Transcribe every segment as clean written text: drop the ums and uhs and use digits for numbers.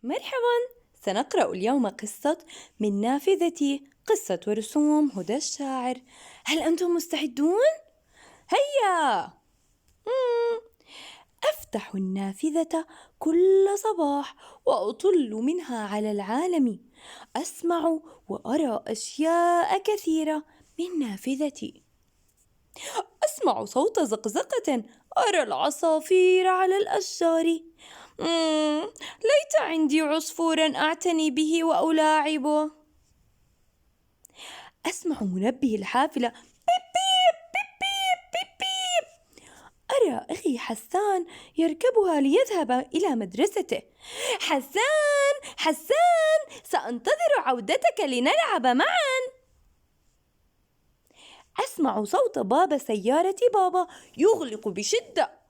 مرحبا، سنقرأ اليوم قصة من نافذتي، قصة ورسوم هدى الشاعر. هل أنتم مستعدون؟ هيا! مم. أفتح النافذة كل صباح وأطل منها على العالم، أسمع وأرى أشياء كثيرة من نافذتي. أسمع صوت زقزقة، أرى العصافير على الأشجار. ليت عندي عصفورا أعتني به وألاعبه. أسمع منبه الحافلة، بيب بيب بيب بيب بيب بيب. أرى أخي حسان يركبها ليذهب إلى مدرسته. حسان حسان، سأنتظر عودتك لنلعب معا. أسمع صوت باب سيارة بابا يغلق بشدة.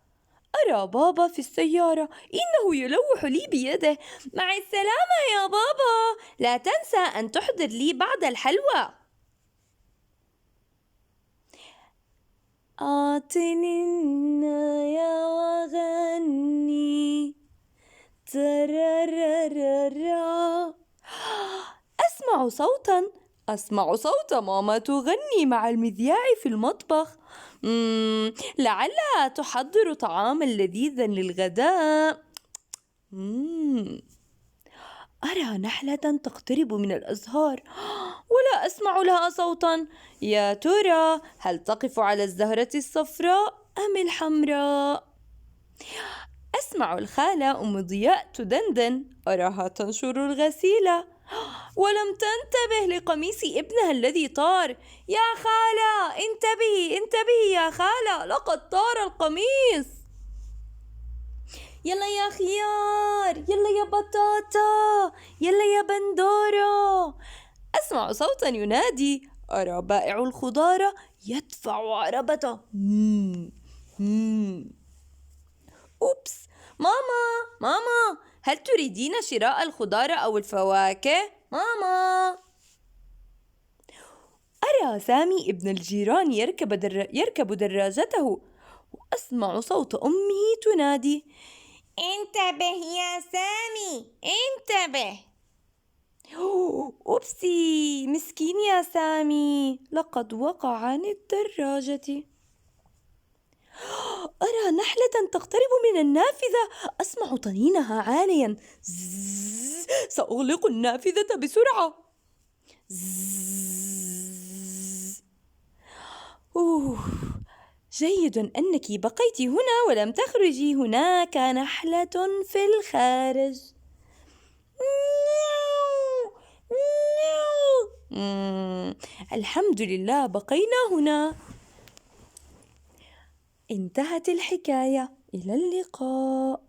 أرى بابا في السيارة، إنه يلوح لي بيده. مع السلامة يا بابا، لا تنسى أن تحضر لي بعض الحلوى. أعطني النايا وغني ترارارارا. أسمع صوتا ماما تغني مع المذياع في المطبخ. لعلها تحضر طعاما لذيذا للغداء. أرى نحلة تقترب من الأزهار ولا أسمع لها صوتا. يا ترى هل تقف على الزهرة الصفراء أم الحمراء؟ أسمع الخالة أم ضياء تدندن، أراها تنشر الغسيل ولم تنتبه لقميص ابنها الذي طار. يا خالة انتبهي انتبهي يا خالة، لقد طار القميص. يلا يا خيار، يلا يا بطاطا، يلا يا بندورة. أسمع صوتا ينادي، أرى بائع الخضار يدفع عربته. أوبس، ماما، هل تريدين شراء الخضار أو الفواكه؟ ماما. أرى سامي ابن الجيران يركب دراجته، وأسمع صوت أمه تنادي، انتبه يا سامي انتبه. أوبسي، مسكين يا سامي، لقد وقع عن الدراجة. أرى نحلة تقترب من النافذة، أسمع طنينها عاليا. سأغلق النافذة بسرعة. جيد أنك بقيت هنا ولم تخرجي، هناك نحلة في الخارج. الحمد لله بقينا هنا. انتهت الحكاية، إلى اللقاء.